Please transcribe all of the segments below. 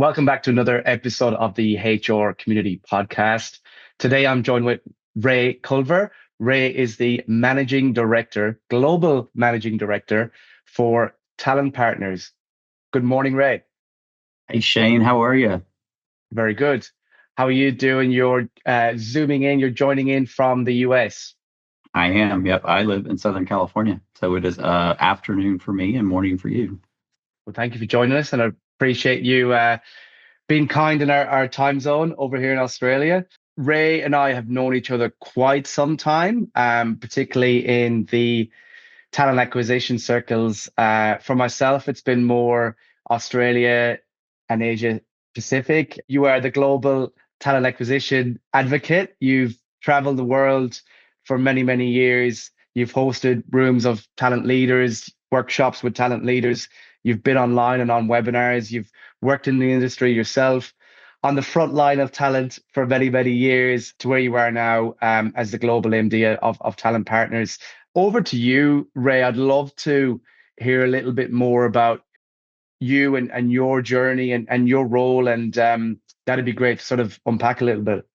Welcome back to another episode of the HR Community Podcast. Today I'm joined with Ray Culver. Ray is the Managing Director, Global Managing Director for TALiNT Partners. Good morning, Ray. Hey Shane, how are you? Very good. How are you doing? You're zooming in, you're joining in from the US. I am. Yep, I live in Southern California, so it is afternoon for me and morning for you. Well, thank you for joining us, and I appreciate you being kind in our time zone over here in Australia. Ray and I have known each other quite some time, particularly in the talent acquisition circles. For myself, it's been more Australia and Asia Pacific. You are the global talent acquisition advocate. You've traveled the world for many, many years. You've hosted rooms of talent leaders, workshops with talent leaders. You've been online and on webinars. You've worked in the industry yourself on the front line of talent for many, many years to where you are now as the global MD of TALiNT Partners. Over to you, Ray. I'd love to hear a little bit more about you and your journey and your role. And that'd be great to sort of unpack a little bit.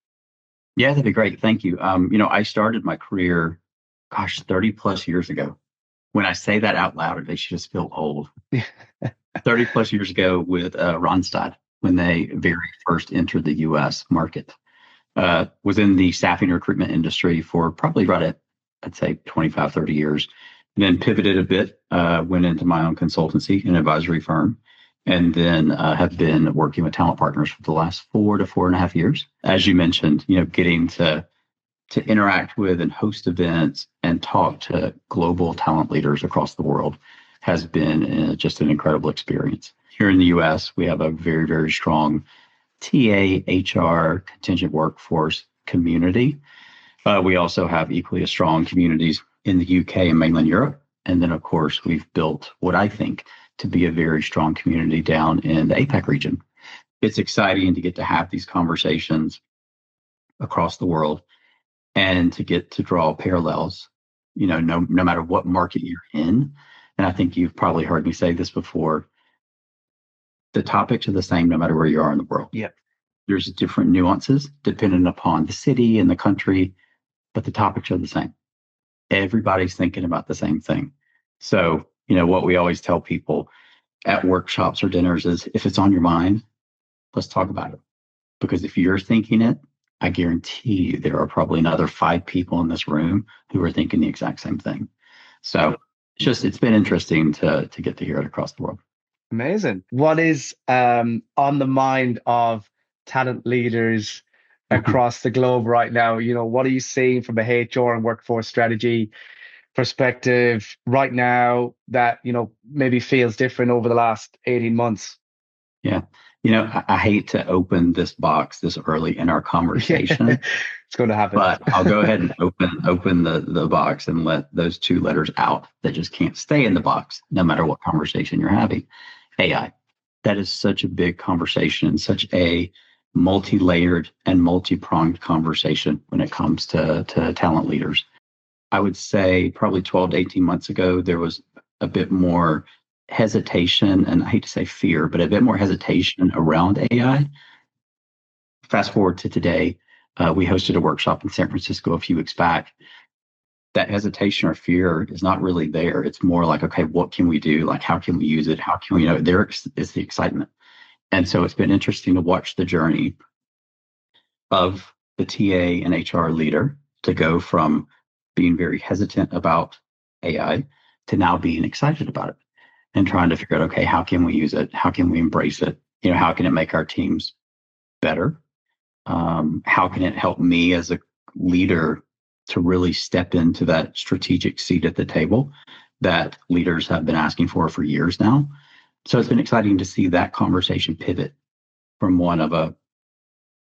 Yeah, that'd be great. Thank you. I started my career, 30 plus years ago. When I say that out loud, it makes you just feel old. 30 plus years ago with Randstad, when they very first entered the US market. Was in the staffing recruitment industry for probably about, I'd say 25, 30 years. And then pivoted a bit, went into my own consultancy and advisory firm, and then have been working with TALiNT Partners for the last 4 to 4.5 years. As you mentioned, getting to interact with and host events and talk to global talent leaders across the world has been just an incredible experience. Here in the US, we have a very, very strong TA, HR, contingent workforce community. We also have equally as strong communities in the UK and mainland Europe. And then, of course, we've built what I think to be a very strong community down in the APAC region. It's exciting to get to have these conversations across the world and to get to draw parallels, no matter what market you're in. And I think you've probably heard me say this before. The topics are the same no matter where you are in the world. Yep. There's different nuances depending upon the city and the country, but the topics are the same. Everybody's thinking about the same thing. So, what we always tell people at workshops or dinners is if it's on your mind, let's talk about it. Because if you're thinking it, I guarantee you there are probably another 5 people in this room who are thinking the exact same thing. So it's been interesting to get to hear it across the world. Amazing. What is on the mind of talent leaders across the globe right now? What are you seeing from a HR and workforce strategy perspective right now that, maybe feels different over the last 18 months? Yeah. I hate to open this box this early in our conversation. It's going to happen. But I'll go ahead and open the box and let those 2 letters out that just can't stay in the box, no matter what conversation you're having. AI. That is such a big conversation, such a multi-layered and multi-pronged conversation when it comes to talent leaders. I would say probably 12 to 18 months ago, there was a bit more hesitation, and I hate to say fear, but a bit more hesitation around AI. Fast forward to today, we hosted a workshop in San Francisco a few weeks back. That hesitation or fear is not really there. It's more like, okay, what can we do? Like, how can we use it? How can we there is the excitement. And so it's been interesting to watch the journey of the TA and HR leader to go from being very hesitant about AI to now being excited about it and trying to figure out, okay, how can we use it? How can we embrace it? How can it make our teams better? How can it help me as a leader to really step into that strategic seat at the table that leaders have been asking for years now? So it's been exciting to see that conversation pivot from one of a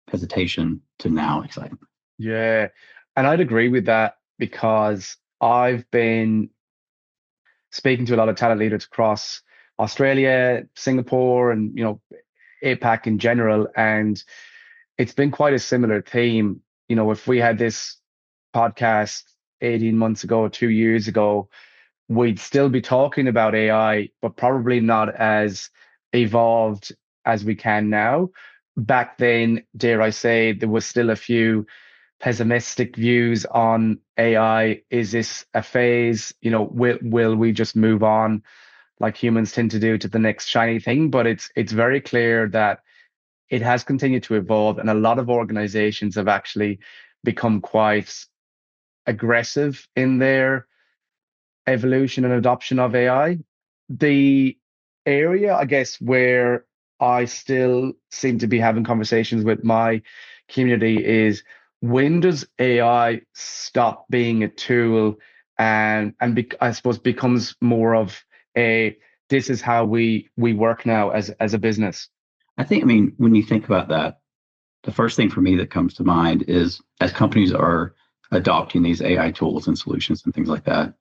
hesitation to now excitement. Yeah. And I'd agree with that because I've been speaking to a lot of talent leaders across Australia, Singapore, and, APAC in general. And it's been quite a similar theme. If we had this podcast 18 months ago, 2 years ago, we'd still be talking about AI, but probably not as evolved as we can now. Back then, dare I say, there was still a few pessimistic views on AI. Is this a phase? Will we just move on like humans tend to do to the next shiny thing? But it's very clear that it has continued to evolve, and a lot of organizations have actually become quite aggressive in their evolution and adoption of AI. The area, I guess, where I still seem to be having conversations with my community is, when does AI stop being a tool I suppose becomes more of a, this is how we work now as a business. I mean, when you think about that, the first thing for me that comes to mind is as companies are adopting these AI tools and solutions and things like that,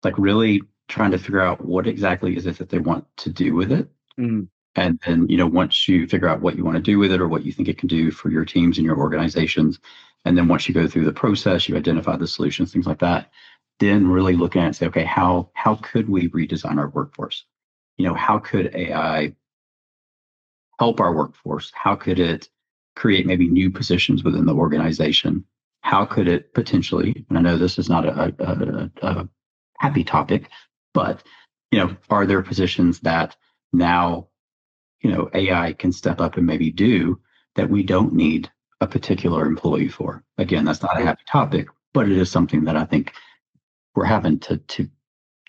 like really trying to figure out what exactly is it that they want to do with it. Mm. And then, once you figure out what you want to do with it or what you think it can do for your teams and your organizations, and then once you go through the process, you identify the solutions, things like that, then really looking at it and say, okay, how could we redesign our workforce? How could AI help our workforce? How could it create maybe new positions within the organization? How could it potentially, and I know this is not a happy topic, but are there positions that now AI can step up and maybe do that we don't need a particular employee for? Again, that's not a happy topic, but it is something that I think we're having to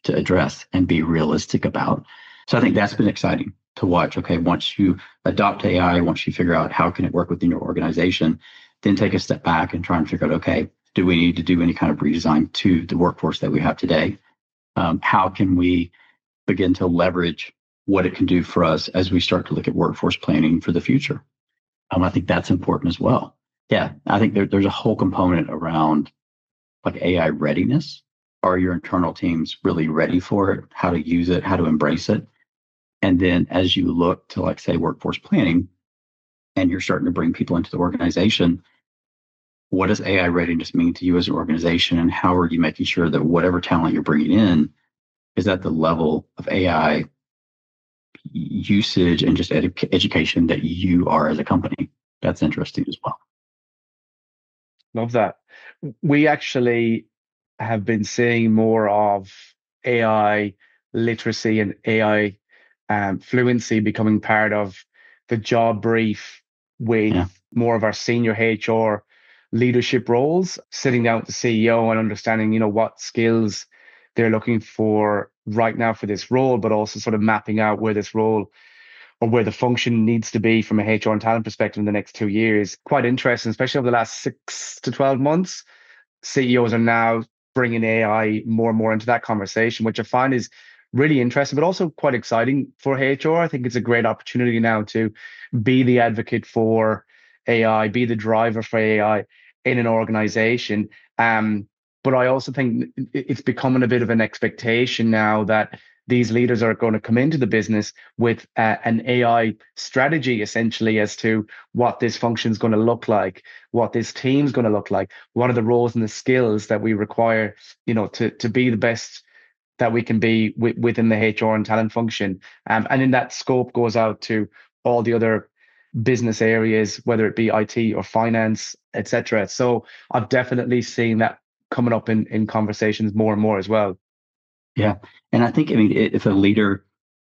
address and be realistic about. So I think that's been exciting to watch. Okay, once you adopt AI, once you figure out how can it work within your organization, then take a step back and try and figure out, okay, do we need to do any kind of redesign to the workforce that we have today? How can we begin to leverage what it can do for us as we start to look at workforce planning for the future? I think that's important as well. Yeah, I think there's a whole component around like AI readiness. Are your internal teams really ready for it? How to use it, how to embrace it? And then as you look to, like, say, workforce planning, and you're starting to bring people into the organization, what does AI readiness mean to you as an organization? And how are you making sure that whatever talent you're bringing in is at the level of AI usage and just education that you are as a company? That's interesting as well. Love that. We actually have been seeing more of AI literacy and AI fluency becoming part of the job brief with more of our senior HR leadership roles, sitting down with the CEO and understanding, what skills they're looking for right now for this role, but also sort of mapping out where this role or where the function needs to be from a HR and talent perspective in the next 2 years. Quite interesting, especially over the last 6 to 12 months. CEOs are now bringing AI more and more into that conversation, which I find is really interesting, but also quite exciting for HR. I think it's a great opportunity now to be the advocate for AI, be the driver for AI in an organization. But I also think it's becoming a bit of an expectation now that these leaders are going to come into the business with an AI strategy, essentially, as to what this function is going to look like, what this team is going to look like, what are the roles and the skills that we require, to be the best that we can be within the HR and talent function. And in that scope goes out to all the other business areas, whether it be IT or finance, etc. So I've definitely seen that coming up in conversations more and more as well. Yeah. And I think, if a leader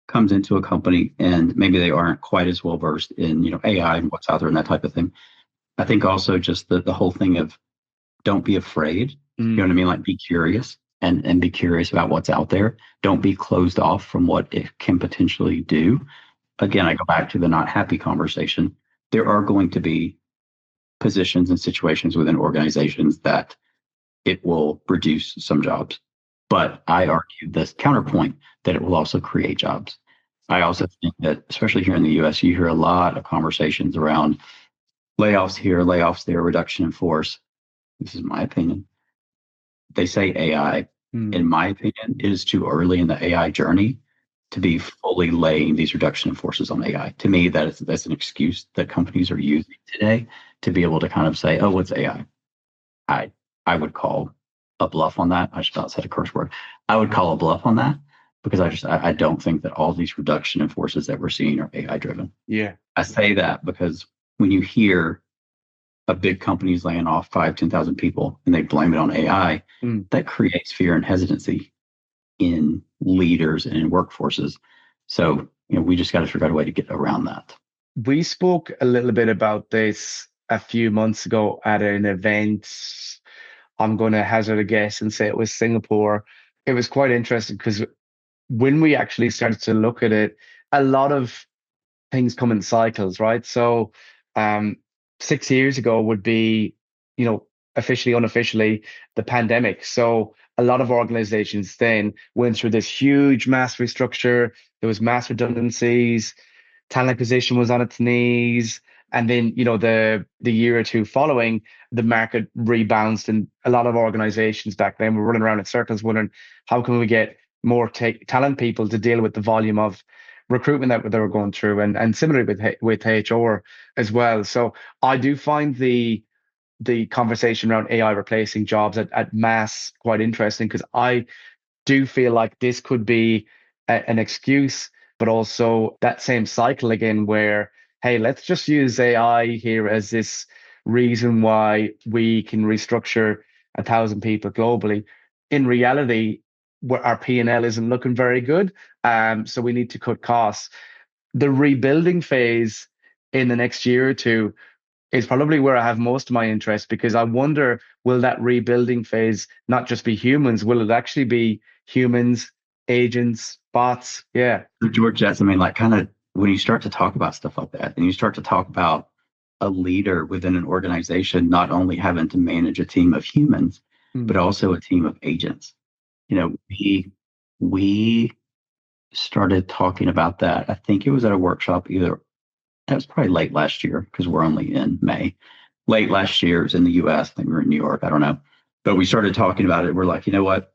comes into a company and maybe they aren't quite as well versed in, AI and what's out there and that type of thing, I think also just the whole thing of don't be afraid. You know what I mean? Like, be curious and be curious about what's out there. Don't be closed off from what it can potentially do. Again, I go back to the not happy conversation. There are going to be positions and situations within organizations that it will reduce some jobs. But I argue this counterpoint that it will also create jobs. I also think that, especially here in the US, you hear a lot of conversations around layoffs here, layoffs there, reduction in force. This is my opinion. They say AI. In my opinion, it is too early in the AI journey to be fully laying these reduction in forces on AI. To me, that's an excuse that companies are using today to be able to kind of say, oh, what's AI? I would call a bluff on that. I should not say a curse word. I would call a bluff on that. because I don't think that all these reduction in forces that we're seeing are AI driven. Yeah. I say that because when you hear a big company's laying off 10,000 people and they blame it on AI, Mm. that creates fear and hesitancy in leaders and in workforces. So, we just got to figure out a way to get around that. We spoke a little bit about this a few months ago at an event. I'm going to hazard a guess and say it was Singapore. It was quite interesting because when we actually started to look at it, a lot of things come in cycles, right? So, um, 6 years ago would be, officially, unofficially, the pandemic. So a lot of organizations then went through this huge mass restructure. There was mass redundancies. Talent acquisition was on its knees. And then, the year or two following, the market rebounds, and a lot of organizations back then were running around in circles wondering how can we get more talent people to deal with the volume of recruitment that they were going through, and similarly with HR as well. So I do find the conversation around AI replacing jobs at mass quite interesting, because I do feel like this could be an excuse, but also that same cycle again where, hey, let's just use AI here as this reason why we can restructure 1,000 people globally. In reality, our P&L isn't looking very good. So we need to cut costs. The rebuilding phase in the next year or two is probably where I have most of my interest, because I wonder, will that rebuilding phase not just be humans? Will it actually be humans, agents, bots? Yeah. George, that's, like kind of when you start to talk about stuff like that and you start to talk about a leader within an organization, not only having to manage a team of humans, but Mm. also a team of agents. We started talking about that. I think it was at a workshop, that was probably late last year because we're only in May. Late last year, it was in the US. I think we were in New York. I don't know. But we started talking about it. We're like, you know what?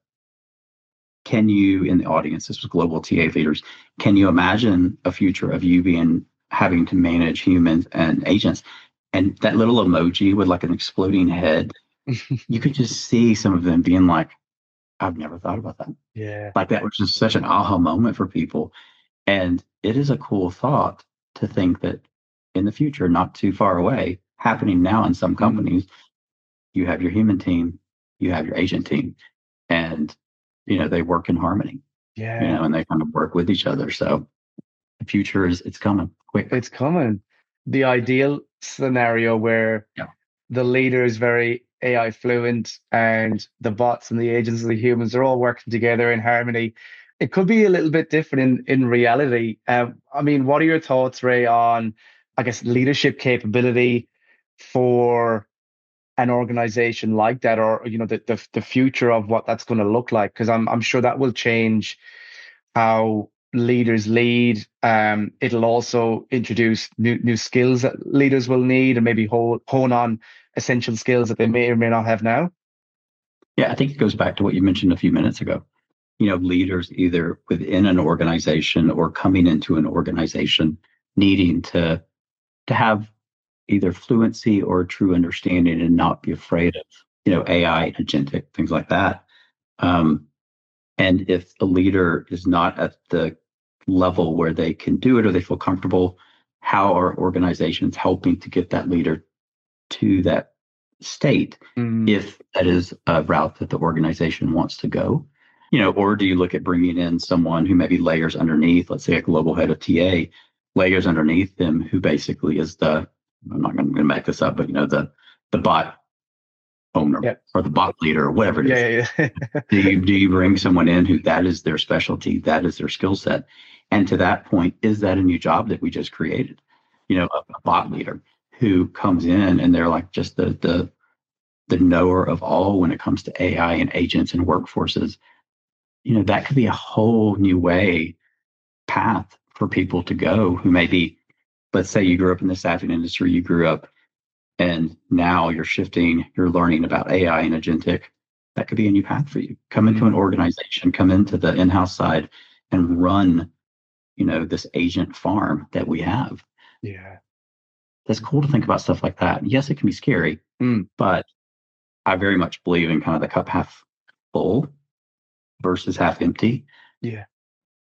Can you, in the audience, this was global TA leaders, can you imagine a future of you having to manage humans and agents? And that little emoji with like an exploding head, you could just see some of them being like, I've never thought about that. Yeah. Like that was just such an aha moment for people. And it is a cool thought to think that in the future, not too far away, happening now in some companies, you have your human team, you have your agent team, and they work in harmony, Yeah. and they kind of work with each other. So the future it's coming quick. It's coming. The ideal scenario where Yeah. the leader is very AI fluent and the bots and the agents and the humans are all working together in harmony. It could be a little bit different in reality. I mean, what are your thoughts, Ray, on, I guess, leadership capability for an organization like that, or the future of what that's going to look like? Because I'm sure that will change how leaders lead. It'll also introduce new skills that leaders will need, and maybe hone on essential skills that they may or may not have now. Yeah, I think it goes back to what you mentioned a few minutes ago. Leaders either within an organization or coming into an organization needing to have either fluency or true understanding and not be afraid of, AI, agentic, things like that. And if the leader is not at the level where they can do it or they feel comfortable, how are organizations helping to get that leader to that state if that is a route that the organization wants to go? Or do you look at bringing in someone who maybe layers underneath, let's say a global head of TA, layers underneath them, who basically is I'm not going to make this up, but the bot owner Yeah. or the bot leader or whatever it is. Yeah. Do you bring someone in who that is their specialty, that is their skill set? And to that point, is that a new job that we just created? A bot leader who comes in and they're like just the knower of all when it comes to AI and agents and workforces. That could be a whole new path for people to go who maybe, let's say you grew up in the staffing industry, you grew up and now you're shifting, you're learning about AI and agentic. That could be a new path for you. Come into an organization, come into the in-house side and run, this agent farm that we have. Yeah. That's cool to think about stuff like that. Yes, it can be scary, but I very much believe in kind of the cup half full versus half empty. Yeah.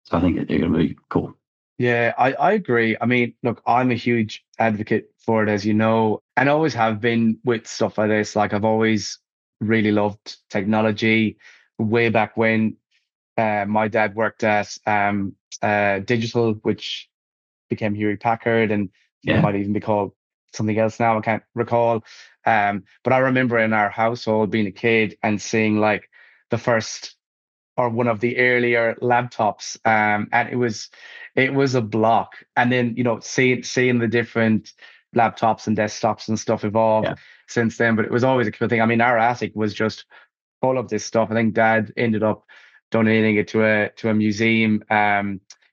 So I think it'll be cool. Yeah, I agree. I mean, look, I'm a huge advocate for it, as you know, and always have been with stuff like this. Like I've always really loved technology way back when my dad worked at Digital, which became Hewlett Packard, and I think it Yeah. might even be called something else now. I can't recall. But I remember in our household being a kid and seeing like the first or one of the earlier laptops, and it was a block. And then seeing the different laptops and desktops and stuff evolve Yeah. since then. But it was always a cool thing. I mean, our attic was just full of this stuff. I think Dad ended up donating it to a museum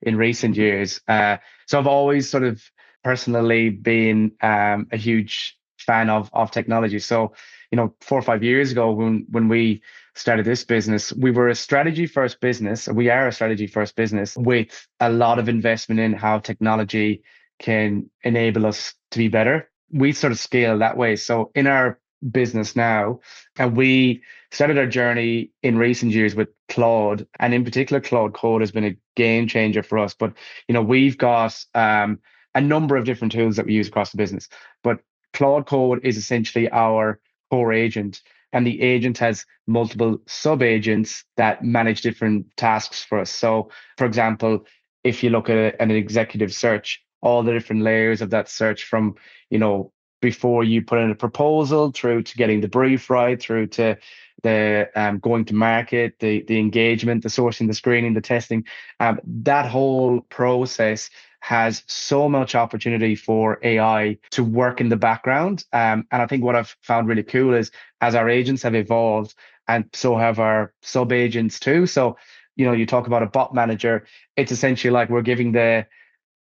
in recent years. So I've always sort of personally been a huge fan of technology. So 4 or 5 years ago when we started this business, we were a strategy first business. We are a strategy first business with a lot of investment in how technology can enable us to be better. We sort of scale that way. So in our business now, and we started our journey in recent years with Claude, and in particular, Claude Code has been a game changer for us. But we've got a number of different tools that we use across the business. But Claude Code is essentially our core agent, and the agent has multiple sub agents that manage different tasks for us. So, for example, if you look at an executive search, all the different layers of that search from before you put in a proposal through to getting the brief right, through to the going to market, the engagement, the sourcing, the screening, the testing, that whole process has so much opportunity for AI to work in the background. And I think what I've found really cool is as our agents have evolved, and so have our sub agents too. So, you talk about a bot manager, it's essentially like we're giving the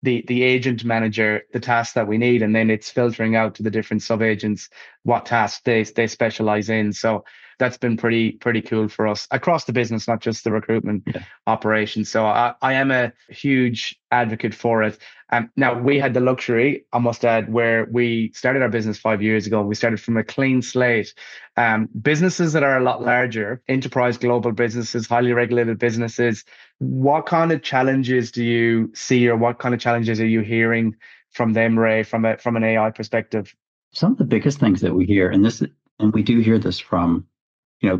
agent manager the tasks that we need, and then it's filtering out to the different sub agents what tasks they specialize in. So that's been pretty cool for us across the business, not just the recruitment Yeah. operation. So I am a huge advocate for it. Now we had the luxury, I must add, where we started our business 5 years ago. We started from a clean slate. Businesses that are a lot larger, enterprise global businesses, highly regulated businesses, what kind of challenges do you see, or what kind of challenges are you hearing from them, Ray, from an AI perspective? Some of the biggest things that we hear, and we do hear this from,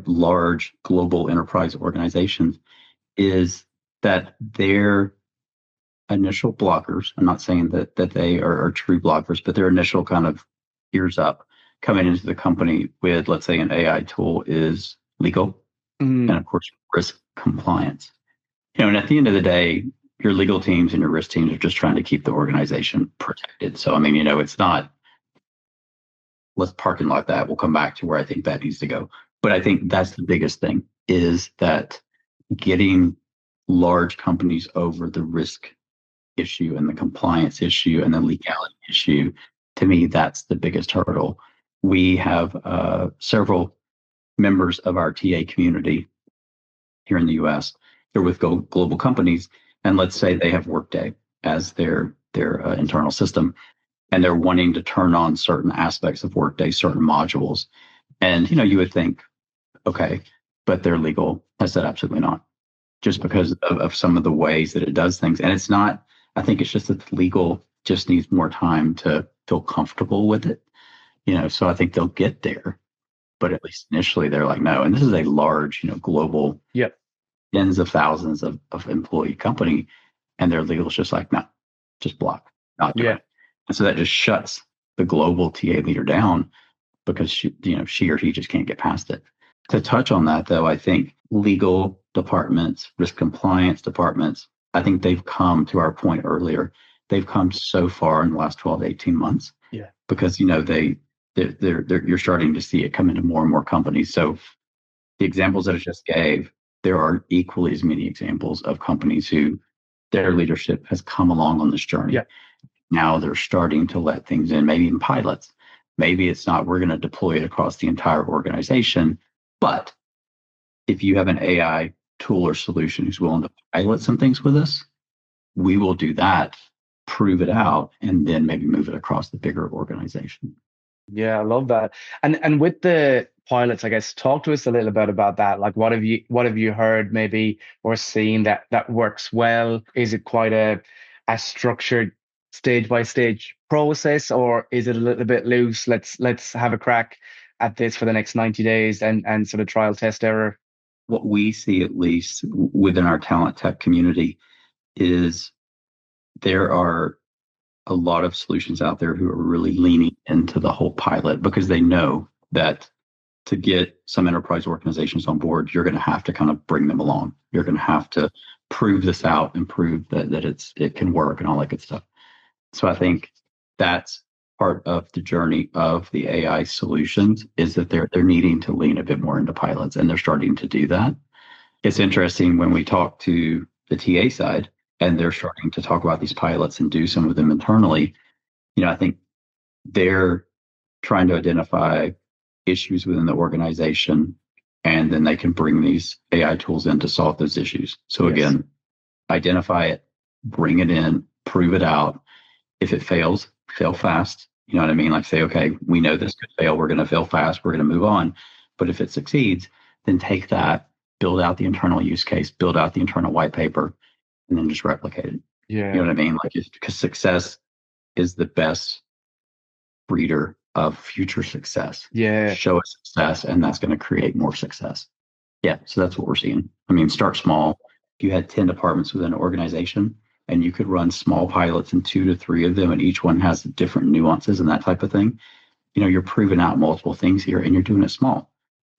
large global enterprise organizations, is that their initial blockers, I'm not saying that they are true blockers, but their initial kind of ears up coming into the company with, let's say, an AI tool is legal and, Mm, of course, risk compliance. And at the end of the day, your legal teams and your risk teams are just trying to keep the organization protected. So, I mean, it's not, let's park and lot that. We'll come back to where I think that needs to go. But I think that's the biggest thing, is that getting large companies over the risk issue and the compliance issue and the legality issue. To me, that's the biggest hurdle. We have several members of our TA community here in the US. They're with global companies, and let's say they have Workday as their internal system, and they're wanting to turn on certain aspects of Workday, certain modules. And you would think, okay, but they're legal. I said absolutely not, just because of some of the ways that it does things. And it's not, I think it's just that the legal just needs more time to feel comfortable with it. So I think they'll get there. But at least initially they're like, no. And this is a large, global, yep. tens of thousands of employee company. And their legal is just like, no, just block, not doing Yeah. it. And so that just shuts the global TA leader down, because she or he just can't get past it. To touch on that, though, I think legal departments, risk compliance departments, I think they've come, to our point earlier, they've come so far in the last 12 to 18 months. Yeah. Because you're starting to see it come into more and more companies. So the examples that I just gave, there are equally as many examples of companies who their leadership has come along on this journey. Yeah. Now they're starting to let things in, maybe even pilots. Maybe it's not, we're going to deploy it across the entire organization, but if you have an AI tool or solution who's willing to pilot some things with us, we will do that, prove it out, and then maybe move it across the bigger organization. Yeah, I love that. And with the pilots, I guess, talk to us a little bit about that. Like what have you heard maybe or seen that works well? Is it quite a structured stage by stage process, or is it a little bit loose? Let's have a crack at this for the next 90 days and sort of trial test error. What we see, at least within our talent tech community, is there are a lot of solutions out there who are really leaning into the whole pilot because they know that to get some enterprise organizations on board, you're going to have to kind of bring them along. You're going to have to prove this out and prove that it can work and all that good stuff. So I think that's part of the journey of the AI solutions is that they're needing to lean a bit more into pilots, and they're starting to do that. It's interesting when we talk to the TA side and they're starting to talk about these pilots and do some of them internally. I think they're trying to identify issues within the organization, and then they can bring these AI tools in to solve those issues. So Yes. again, identify it, bring it in, prove it out. If it fails, fail fast. You know what I mean? Like say, okay, we know this could fail. We're going to fail fast. We're going to move on. But if it succeeds, then take that, build out the internal use case, build out the internal white paper, and then just replicate it. You Yeah. know what I mean? Like, because success is the best breeder of future success. Yeah. Show us success, and that's going to create more success. Yeah, so that's what we're seeing. I mean, start small. If you had 10 departments within an organization and you could run small pilots in 2 to 3 of them, and each one has different nuances and that type of thing, you're proving out multiple things here and you're doing it small.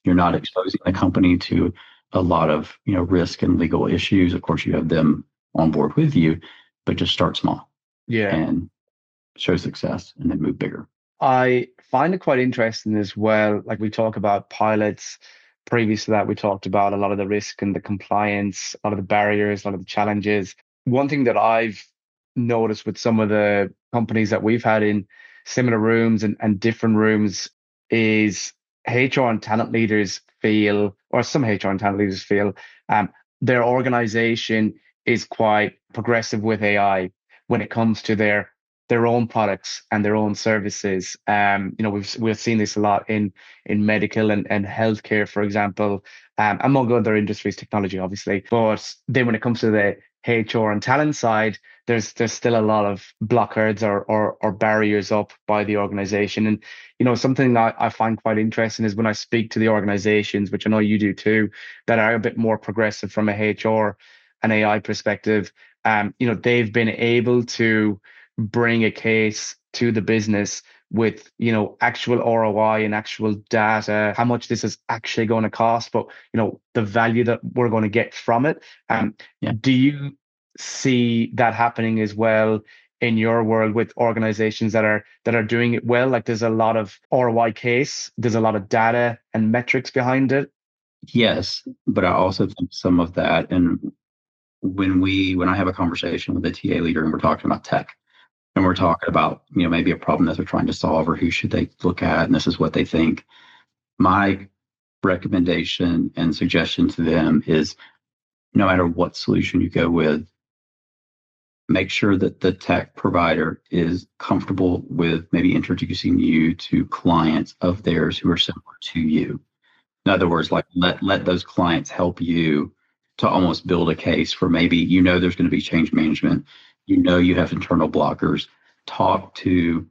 You're not exposing the company to a lot of, risk and legal issues. Of course, you have them on board with you, but just start small Yeah. and show success and then move bigger. I find it quite interesting as well. Like we talk about pilots. Previous to that, we talked about a lot of the risk and the compliance, a lot of the barriers, a lot of the challenges. One thing that I've noticed with some of the companies that we've had in similar rooms and different rooms is HR and talent leaders feel, or some HR and talent leaders feel, their organization is quite progressive with AI when it comes to their own products and their own services. We've seen this a lot in medical and healthcare, for example, among other industries, technology, obviously. But then when it comes to the HR and talent side, there's still a lot of blockers or barriers up by the organization. And something that I find quite interesting is when I speak to the organizations, which I know you do too, that are a bit more progressive from a HR and AI perspective. They've been able to bring a case to the business with actual ROI and actual data, how much this is actually going to cost, but the value that we're going to get from it. Yeah. Do you see that happening as well in your world with organizations that are doing it well? Like there's a lot of ROI case, there's a lot of data and metrics behind it. Yes, but I also think some of that, and when I have a conversation with a TA leader and we're talking about tech and we're talking about, maybe a problem that they're trying to solve or who should they look at, and this is what they think. My recommendation and suggestion to them is no matter what solution you go with, make sure that the tech provider is comfortable with maybe introducing you to clients of theirs who are similar to you. In other words, like let those clients help you to almost build a case for maybe, there's going to be change management. You have internal blockers. Talk to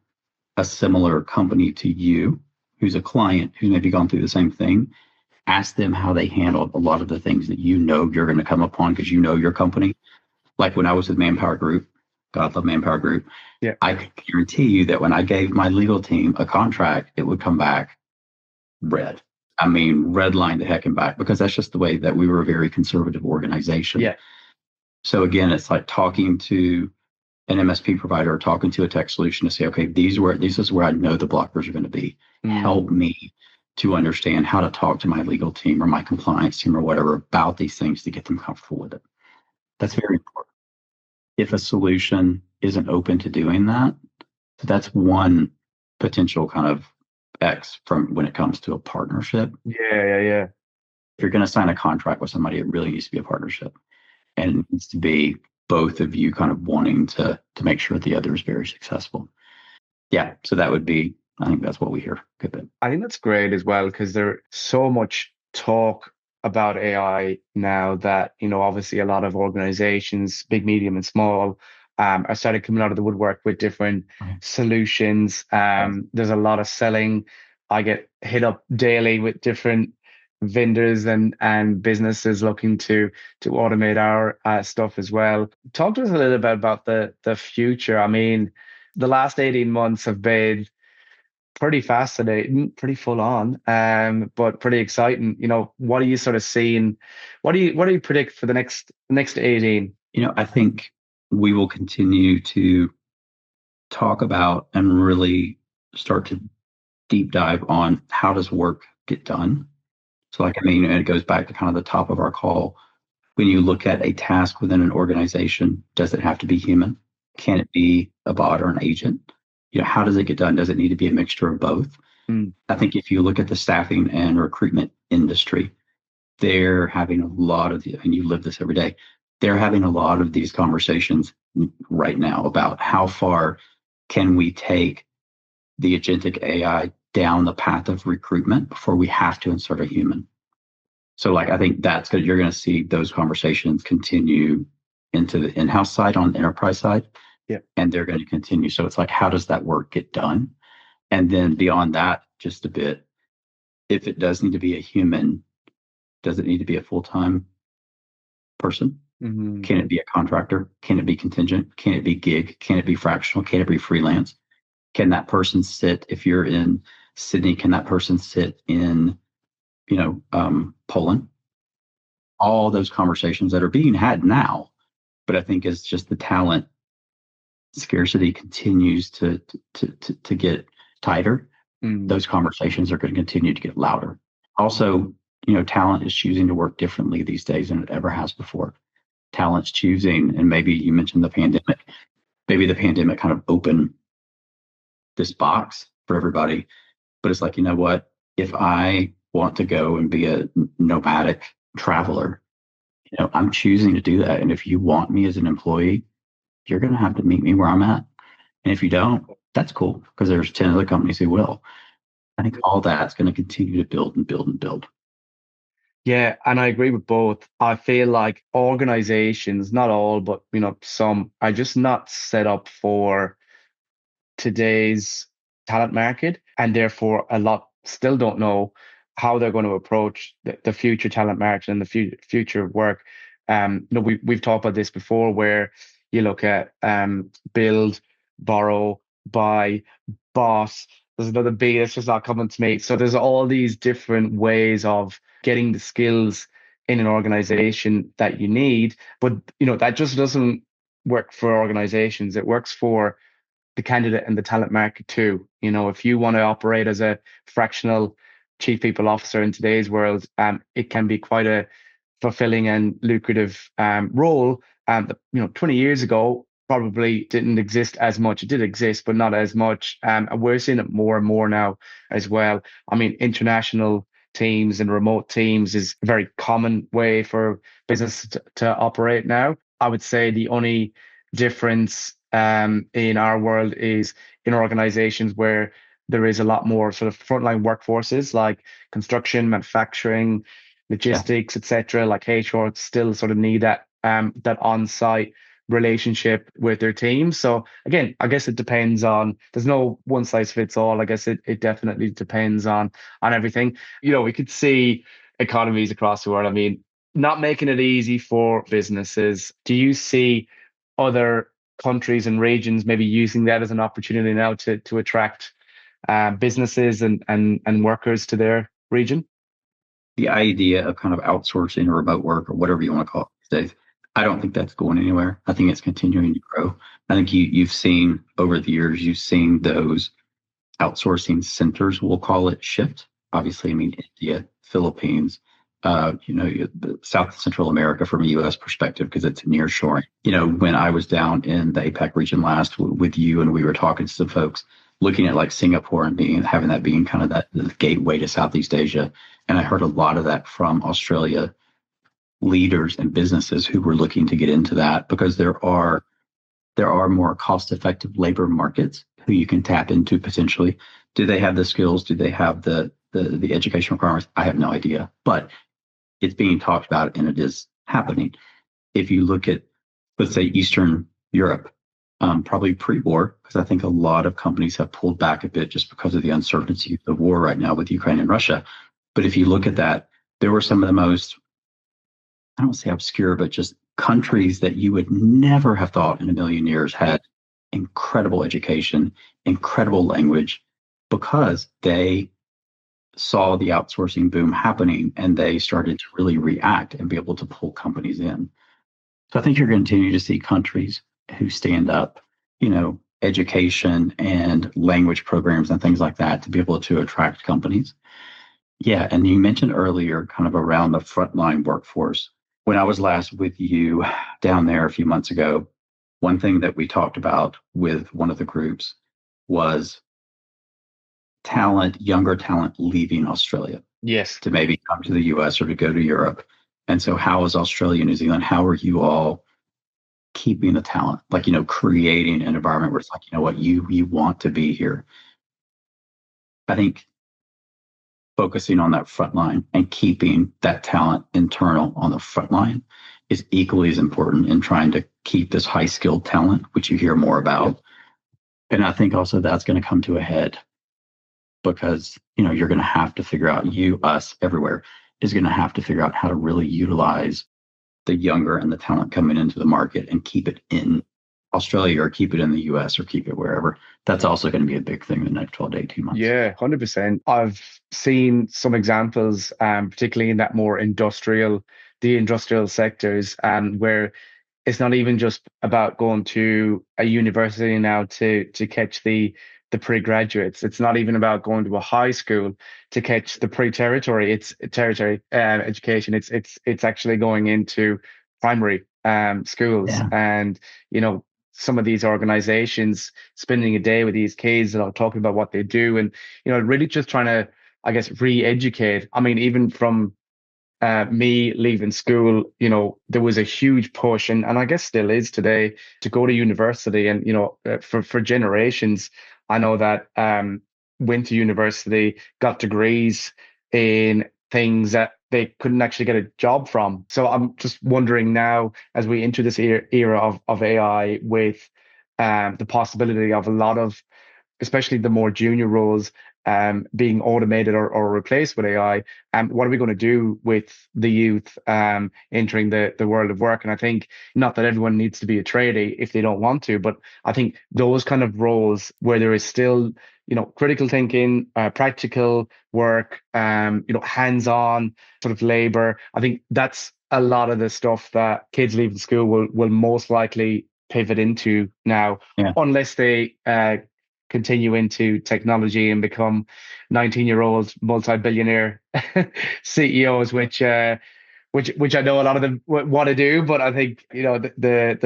a similar company to you who's a client who's maybe gone through the same thing. Ask them how they handled a lot of the things that you're going to come upon because your company. Like when I was with Manpower Group, God love Manpower Group. Yeah. I can guarantee you that when I gave my legal team a contract, it would come back red. I mean, red line the heck and back because that's just the way that we were a very conservative organization. Yeah. So again, it's like talking to an MSP provider or talking to a tech solution to say, okay, this is where I know the blockers are going to be. Help me to understand how to talk to my legal team or my compliance team or whatever about these things to get them comfortable with it. That's very important. If a solution isn't open to doing that, that's one potential kind of X from when it comes to a partnership. Yeah. If you're going to sign a contract with somebody, it really needs to be a partnership. And it needs to be both of you kind of wanting to make sure the other is very successful. Yeah. So that would be I think that's what we hear a good bit. I think that's great as well because there's so much talk about AI now that, obviously a lot of organizations, big, medium, and small, are starting coming out of the woodwork with different Right. solutions. There's a lot of selling. I get hit up daily with different vendors and businesses looking to automate our stuff as well. Talk to us a little bit about the future. I mean, the last 18 months have been pretty fascinating, pretty full on, but pretty exciting. What are you sort of seeing? What do you predict for the next 18? I think we will continue to talk about and really start to deep dive on how does work get done. So, like, I mean, and it goes back to kind of the top of our call. When you look at a task within an organization, does it have to be human? Can it be a bot or an agent? How does it get done? Does it need to be a mixture of both? Mm. I think if you look at the staffing and recruitment industry, they're having a lot of, and you live this every day, they're having a lot of these conversations right now about how far can we take the agentic AI down the path of recruitment before we have to insert a human. So, like, I think that's good. You're going to see those conversations continue into the in-house side on the enterprise side. Yeah. And they're going to continue. So it's like, how does that work get done? And then beyond that, just a bit, if it does need to be a human, does it need to be a full-time person? Mm-hmm. Can it be a contractor? Can it be contingent? Can it be gig? Can it be fractional? Can it be freelance? Can that person sit, if you're in Sydney, can that person sit in, Poland? All those conversations that are being had now, but I think as just the talent scarcity continues to get tighter, those conversations are going to continue to get louder. Also, talent is choosing to work differently these days than it ever has before. Talent's choosing, and maybe you mentioned the pandemic, maybe the pandemic kind of opened this box for everybody, but it's like, you know what, if I want to go and be a nomadic traveler, I'm choosing to do that. And if you want me as an employee, you're going to have to meet me where I'm at. And if you don't, that's cool, because there's 10 other companies who will. I think all that's going to continue to build and build and build. Yeah, and I agree with both. I feel like organizations, not all, but some are just not set up for today's talent market, and therefore a lot still don't know how they're going to approach the future talent market and the future of work. We've talked about this before, where you look at build, borrow, buy, boss. There's another B that's just not coming to me. So there's all these different ways of getting the skills in an organization that you need, but that just doesn't work for organizations. It works for the candidate and the talent market too. If you want to operate as a fractional chief people officer in today's world, it can be quite a fulfilling and lucrative role. 20 years ago probably didn't exist as much. It did exist, but not as much. And we're seeing it more and more now as well. I mean, international teams and remote teams is a very common way for business to operate now. I would say the only difference in our world is in organizations where there is a lot more sort of frontline workforces like construction, manufacturing, logistics, etc. Like HR still sort of need that on-site relationship with their team. So again, I guess it depends on, there's no one size fits all. I guess it definitely depends on everything. We could see economies across the world. I mean, not making it easy for businesses. Do you see other countries and regions maybe using that as an opportunity now to attract businesses and workers to their region? The idea of kind of outsourcing or remote work or whatever you want to call it these days, I don't think that's going anywhere. I think it's continuing to grow. I think you've seen over the years, you've seen those outsourcing centers, we'll call it, shift. Obviously, I mean, India, Philippines, South and Central America from a U.S. perspective, because it's near shoring. When I was down in the APAC region last with you, and we were talking to some folks, looking at like Singapore and having that being kind of that the gateway to Southeast Asia. And I heard a lot of that from Australia leaders and businesses who were looking to get into that, because there are there are more cost-effective labor markets who you can tap into potentially. Do they have the skills? Do they have the education requirements? I have no idea, but it's being talked about and it is happening. If you look at, let's say, Eastern Europe, probably pre-war, because I think a lot of companies have pulled back a bit just because of the uncertainty of the war right now with Ukraine and Russia. But if you look at that, there were some of the most, I don't say obscure, but just countries that you would never have thought in a million years had incredible education, incredible language, because they saw the outsourcing boom happening and they started to really react and be able to pull companies in. So I think you're going to continue to see countries who stand up, education and language programs and things like that to be able to attract companies. Yeah. And you mentioned earlier kind of around the frontline workforce. When I was last with you down there a few months ago, one thing that we talked about with one of the groups was younger talent leaving Australia. Yes. To maybe come to the US or to go to Europe. And so how is Australia, New Zealand, how are you all keeping the talent? Like, creating an environment where it's like, what, you want to be here. I think focusing on that front line and keeping that talent internal on the front line is equally as important in trying to keep this high skilled talent, which you hear more about. And I think also that's going to come to a head because, you're going to have to figure out, us, everywhere is going to have to figure out how to really utilize the younger and the talent coming into the market and keep it in Australia or keep it in the US or keep it wherever. That's also going to be a big thing in the next 12 to 18 months. Yeah, 100%. I've seen some examples, particularly in that more the industrial sectors, where it's not even just about going to a university now to catch the pre-graduates. It's not even about going to a high school to catch the pre-territory. It's tertiary education. It's actually going into primary schools, and some of these organizations spending a day with these kids and talking about what they do, and really just trying to, I guess, re-educate. I mean, even from me leaving school, there was a huge push, and I guess still is today, to go to university. And for generations, I know that went to university, got degrees in things that they couldn't actually get a job from. So I'm just wondering now, as we enter this era of AI, with the possibility of a lot of, especially the more junior roles, being automated or replaced with AI, what are we going to do with the youth entering the world of work? And I think, not that everyone needs to be a tradie if they don't want to, but I think those kind of roles where there is still, critical thinking, practical work, hands-on sort of labor, I think that's a lot of the stuff that kids leaving school will most likely pivot into now, unless they continue into technology and become 19-year-old multi-billionaire CEOs, which I know a lot of them want to do. But I think the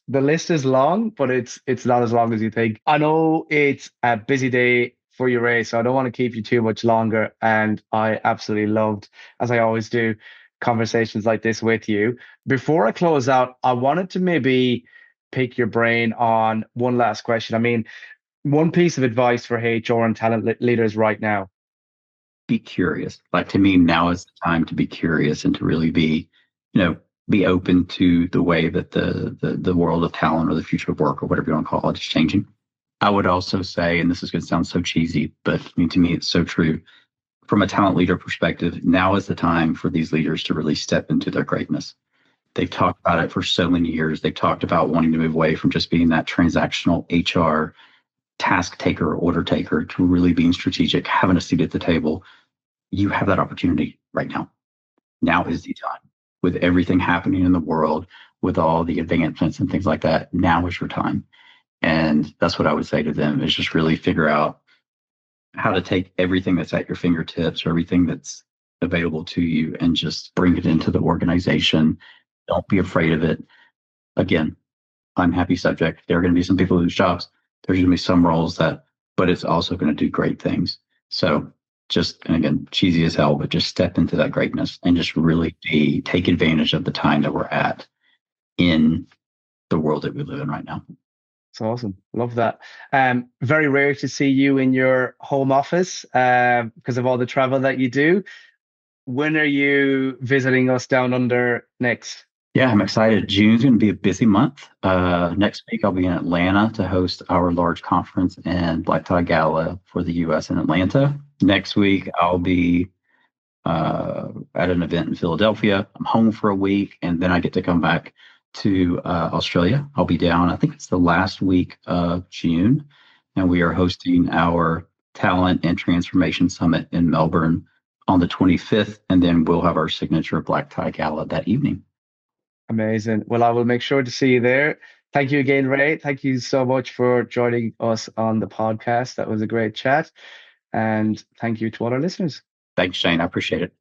list is long, but it's not as long as you think. I know it's a busy day for you, Ray, so I don't want to keep you too much longer. And I absolutely loved, as I always do, conversations like this with you. Before I close out, I wanted to maybe pick your brain on one last question. I mean, one piece of advice for HR and talent leaders right now. Be curious. Like, to me, now is the time to be curious and to really be open to the way that the world of talent or the future of work or whatever you want to call it is changing. I would also say, and this is going to sound so cheesy, but to me, it's so true. From a talent leader perspective, now is the time for these leaders to really step into their greatness. They've talked about it for so many years. They've talked about wanting to move away from just being that transactional HR task taker or order taker to really being strategic, having a seat at the table. You have that opportunity right now. Now is the time. With everything happening in the world, with all the advancements and things like that, now is your time. And that's what I would say to them, is just really figure out how to take everything that's at your fingertips or everything that's available to you and just bring it into the organization. Don't be afraid of it. Again, unhappy subject. There are going to be some people who lose jobs. There's going to be some roles but it's also going to do great things. So and again, cheesy as hell, but just step into that greatness and just really take advantage of the time that we're at in the world that we live in right now. It's awesome. Love that. Very rare to see you in your home office because of all the travel that you do. When are you visiting us down under next? Yeah, I'm excited. June's going to be a busy month. Next week, I'll be in Atlanta to host our large conference and Black Tie Gala for the U.S. in Atlanta. Next week, I'll be at an event in Philadelphia. I'm home for a week, and then I get to come back to Australia. I'll be down, I think it's the last week of June, and we are hosting our Talent and Transformation Summit in Melbourne on the 25th, and then we'll have our signature Black Tie Gala that evening. Amazing. Well, I will make sure to see you there. Thank you again, Ray. Thank you so much for joining us on the podcast. That was a great chat. And thank you to all our listeners. Thanks, Shane. I appreciate it.